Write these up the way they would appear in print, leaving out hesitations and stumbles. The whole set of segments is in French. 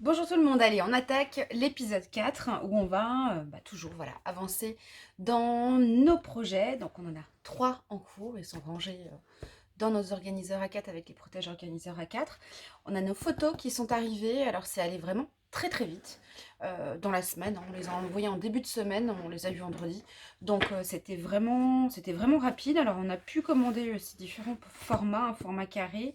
Bonjour tout le monde, allez on attaque l'épisode 4 où on va toujours voilà, avancer dans nos projets. Donc on en a 3 en cours, ils sont rangés dans nos organiseurs A4 avec les protèges organiseurs A4. On a nos photos qui sont arrivées, alors c'est allé vraiment très très vite dans la semaine, on les a envoyées en début de semaine, on les a vues vendredi. Donc c'était vraiment rapide. Alors on a pu commander ces différents formats, un format carré.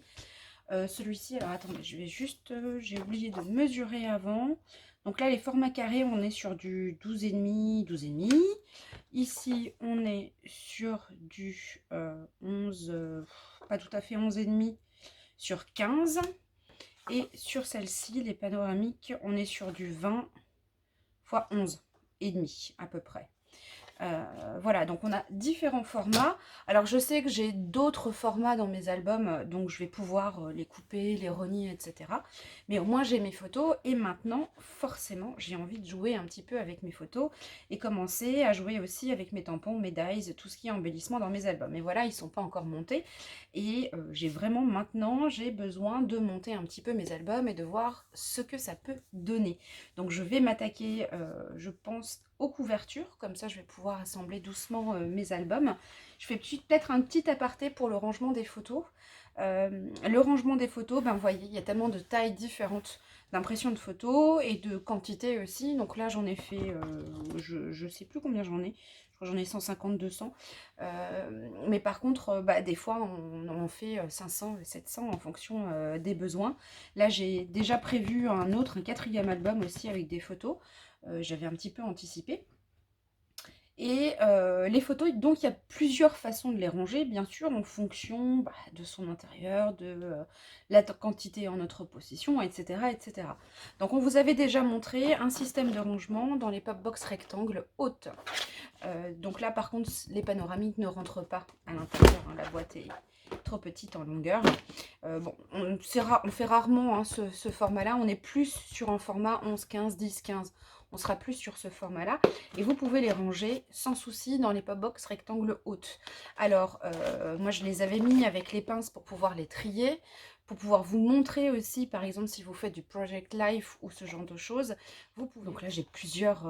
Celui-ci, alors attendez, je vais juste, j'ai oublié de mesurer avant. Donc là, les formats carrés, on est sur du 12,5, 12,5. Ici, on est sur du 11, pas tout à fait 11,5, sur 15. Et sur celle-ci, les panoramiques, on est sur du 20 fois 11,5 à peu près. Voilà, donc on a différents formats. Alors je sais que j'ai d'autres formats dans mes albums, donc je vais pouvoir les couper, les renier, etc. Mais au moins j'ai mes photos et maintenant, forcément, j'ai envie de jouer un petit peu avec mes photos et commencer à jouer aussi avec mes tampons, mes dies, tout ce qui est embellissement dans mes albums. Mais voilà, ils ne sont pas encore montés et j'ai vraiment maintenant, j'ai besoin de monter un petit peu mes albums et de voir ce que ça peut donner. Donc je vais m'attaquer, je pense, aux couvertures, comme ça je vais pouvoir assembler doucement mes albums. Je fais peut-être un petit aparté pour le rangement des photos. Le rangement des photos, ben vous voyez, il y a tellement de tailles différentes d'impression de photos et de quantité aussi. Donc là j'en ai fait, je sais plus combien j'en ai. Je crois que j'en ai 150, 200. Mais par contre, des fois on en fait 500, 700 en fonction des besoins. Là j'ai déjà prévu un quatrième album aussi avec des photos. J'avais un petit peu anticipé. Et les photos, donc il y a plusieurs façons de les ranger, bien sûr, en fonction de son intérieur, de la quantité en notre possession, etc., etc. Donc on vous avait déjà montré un système de rangement dans les pop box rectangles hautes. Donc là, par contre, les panoramiques ne rentrent pas à l'intérieur, hein, la boîte est trop petite en longueur. Bon, on fait rarement hein, ce format-là, on est plus sur un format 11, 15, 10, 15. On sera plus sur ce format-là. Et vous pouvez les ranger sans souci dans les pop-box rectangles hautes. Alors, moi je les avais mis avec les pinces pour pouvoir les trier, pour pouvoir vous montrer aussi, par exemple, si vous faites du Project Life ou ce genre de choses, vous pouvez... Donc là, j'ai plusieurs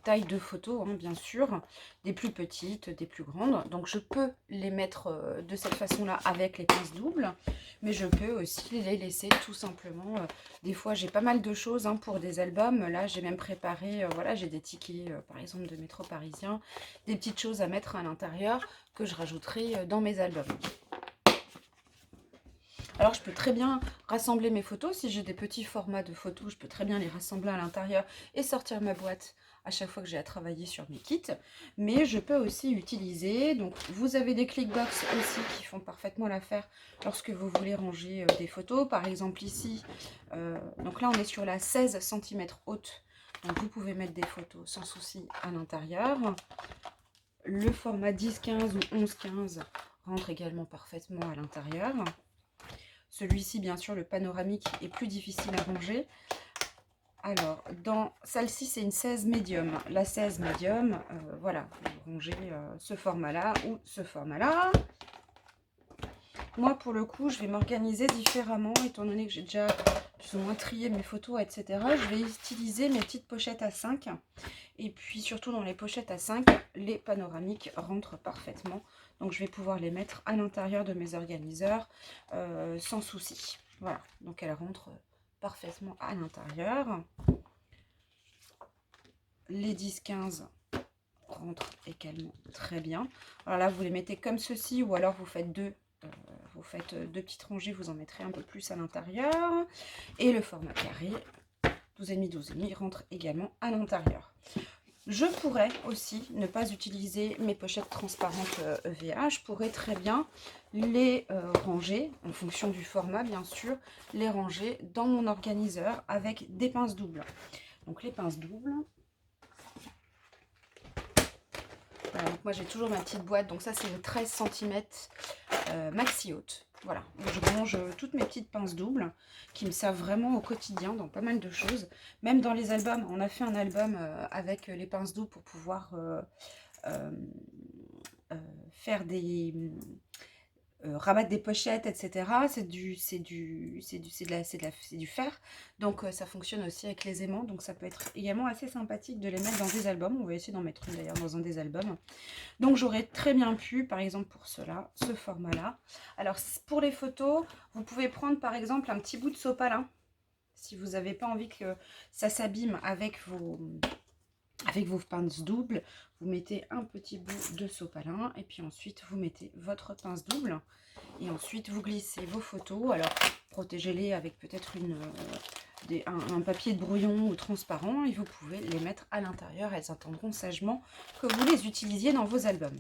tailles de photos, hein, bien sûr, des plus petites, des plus grandes. Donc je peux les mettre de cette façon-là avec les pinces doubles, mais je peux aussi les laisser tout simplement. Des fois, j'ai pas mal de choses hein, pour des albums. Là, j'ai même préparé, voilà, j'ai des tickets, par exemple, de métro parisien, des petites choses à mettre à l'intérieur que je rajouterai dans mes albums. Alors, je peux très bien rassembler mes photos. Si j'ai des petits formats de photos, je peux très bien les rassembler à l'intérieur et sortir ma boîte à chaque fois que j'ai à travailler sur mes kits. Mais je peux aussi utiliser, donc vous avez des clickbox aussi qui font parfaitement l'affaire lorsque vous voulez ranger des photos. Par exemple ici, donc là on est sur la 16 cm haute. Donc vous pouvez mettre des photos sans souci à l'intérieur. Le format 10-15 ou 11-15 rentre également parfaitement à l'intérieur. Celui-ci, bien sûr, le panoramique est plus difficile à ranger. Alors, dans celle-ci, c'est une 16 médium. La 16 médium, voilà, vous rangez ce format-là ou ce format-là. Moi, pour le coup, je vais m'organiser différemment, étant donné que j'ai déjà plus ou moins trié mes photos, etc. Je vais utiliser mes petites pochettes à 5. Et puis, surtout dans les pochettes à 5, les panoramiques rentrent parfaitement. Donc, je vais pouvoir les mettre à l'intérieur de mes organiseurs sans souci. Voilà, donc elles rentrent parfaitement à l'intérieur. Les 10-15 rentrent également très bien. Alors là, vous les mettez comme ceci ou alors vous faites deux petites rangées, vous en mettrez un peu plus à l'intérieur. Et le format carré, 12,5, 12,5 rentre également à l'intérieur. Je pourrais aussi ne pas utiliser mes pochettes transparentes EVA. Je pourrais très bien les ranger, en fonction du format bien sûr, les ranger dans mon organiseur avec des pinces doubles. Donc les pinces doubles. Voilà, donc moi j'ai toujours ma petite boîte, donc ça c'est une 13 cm maxi haute. Voilà, je range toutes mes petites pinces doubles qui me servent vraiment au quotidien dans pas mal de choses. Même dans les albums, on a fait un album avec les pinces doubles pour pouvoir faire rabattre des pochettes, etc. C'est du fer. Donc ça fonctionne aussi avec les aimants. Donc ça peut être également assez sympathique de les mettre dans des albums. On va essayer d'en mettre une d'ailleurs dans un des albums. Donc j'aurais très bien pu, par exemple pour cela, ce format-là. Alors pour les photos, vous pouvez prendre par exemple un petit bout de sopalin. Si vous n'avez pas envie que ça s'abîme avec vos pinces doubles, vous mettez un petit bout de sopalin et puis ensuite vous mettez votre pince double et ensuite vous glissez vos photos. Alors protégez-les avec peut-être un papier de brouillon ou transparent et vous pouvez les mettre à l'intérieur. Elles attendront sagement que vous les utilisiez dans vos albums.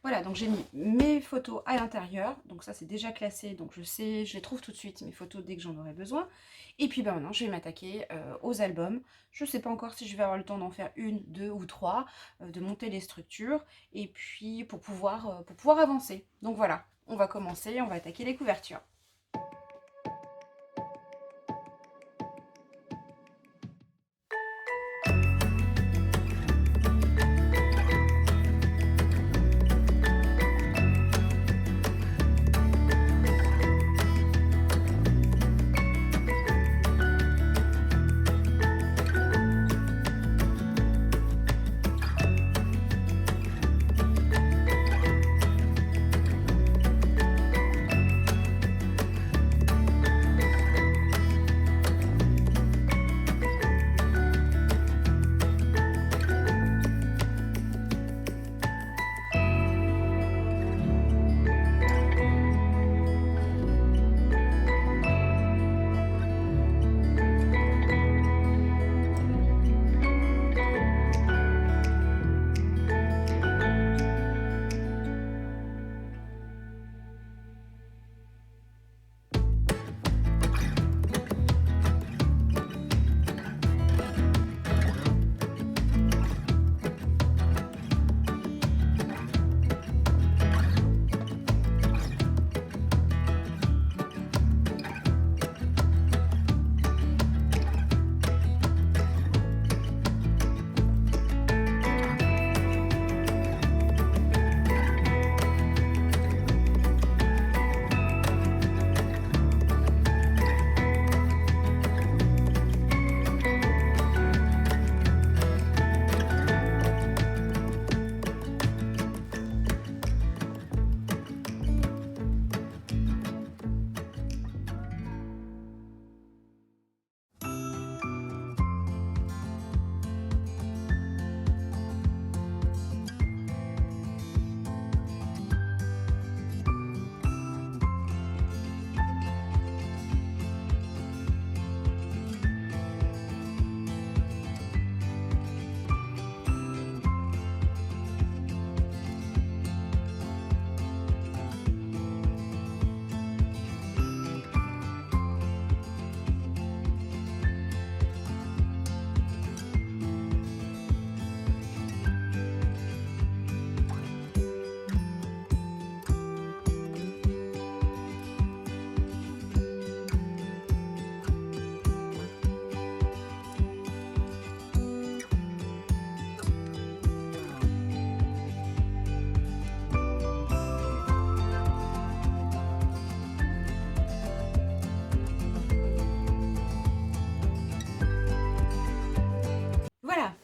Voilà, donc j'ai mis mes photos à l'intérieur, donc ça c'est déjà classé, donc je sais, je les trouve tout de suite, mes photos, dès que j'en aurai besoin. Et puis ben, maintenant je vais m'attaquer aux albums. Je ne sais pas encore si je vais avoir le temps d'en faire une, deux ou trois, de monter les structures, et puis pour pouvoir avancer. Donc voilà, on va commencer, on va attaquer les couvertures.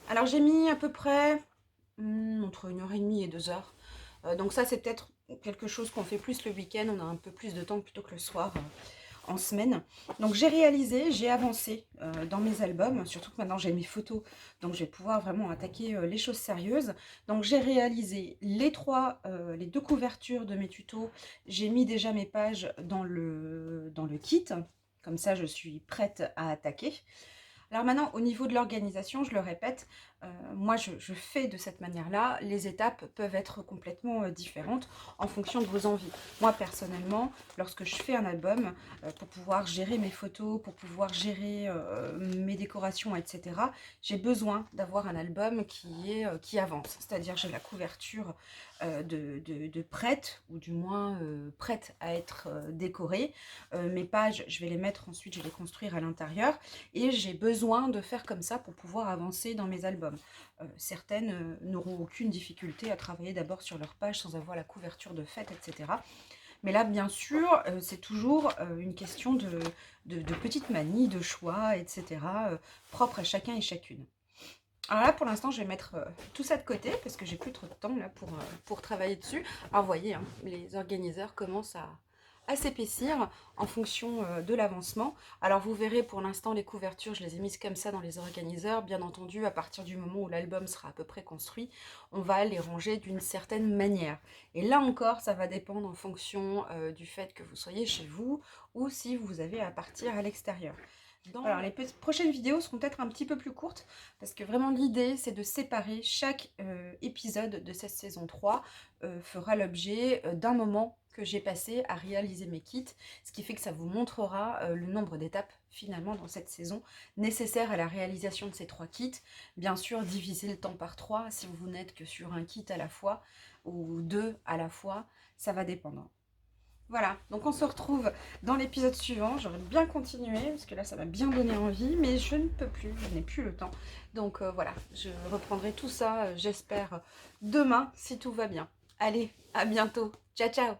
Alors j'ai mis à peu près entre 1h30 et 2 heures. Donc ça c'est peut-être quelque chose qu'on fait plus le week-end, on a un peu plus de temps plutôt que le soir en semaine. Donc j'ai réalisé, j'ai avancé dans mes albums, surtout que maintenant j'ai mes photos, donc je vais pouvoir vraiment attaquer les choses sérieuses. Donc j'ai réalisé les deux couvertures de mes tutos, j'ai mis déjà mes pages dans le kit, comme ça je suis prête à attaquer. Alors maintenant, au niveau de l'organisation, je le répète, moi je fais de cette manière-là. Les étapes peuvent être complètement différentes en fonction de vos envies. Moi personnellement, lorsque je fais un album, pour pouvoir gérer mes photos, pour pouvoir gérer mes décorations, etc., j'ai besoin d'avoir un album qui avance. C'est-à-dire j'ai la couverture de prête, ou du moins prête à être décorée. Mes pages, je vais les mettre ensuite, je vais les construire à l'intérieur. Et j'ai besoin de faire comme ça pour pouvoir avancer dans mes albums. Certaines n'auront aucune difficulté à travailler d'abord sur leur page sans avoir la couverture de fête, etc. Mais là, bien sûr, c'est toujours une question de petites manies, de choix, etc. Propres à chacun et chacune. Alors là, pour l'instant, je vais mettre tout ça de côté parce que j'ai plus trop de temps là pour travailler dessus. Alors, vous voyez, hein, les organiseurs commencent à s'épaissir en fonction de l'avancement. Alors, vous verrez, pour l'instant, les couvertures, je les ai mises comme ça dans les organiseurs. Bien entendu, à partir du moment où l'album sera à peu près construit, on va les ranger d'une certaine manière. Et là encore, ça va dépendre en fonction du fait que vous soyez chez vous ou si vous avez à partir à l'extérieur. Alors, les prochaines vidéos seront peut-être un petit peu plus courtes parce que vraiment l'idée c'est de séparer chaque épisode de cette saison 3 fera l'objet d'un moment que j'ai passé à réaliser mes kits, ce qui fait que ça vous montrera le nombre d'étapes finalement dans cette saison nécessaires à la réalisation de ces 3 kits. Bien sûr, diviser le temps par 3 si vous n'êtes que sur un kit à la fois ou 2 à la fois, ça va dépendre. Voilà, donc on se retrouve dans l'épisode suivant. J'aurais bien continué, parce que là, ça m'a bien donné envie, mais je ne peux plus, je n'ai plus le temps. Donc voilà, je reprendrai tout ça, j'espère, demain, si tout va bien. Allez, à bientôt. Ciao, ciao!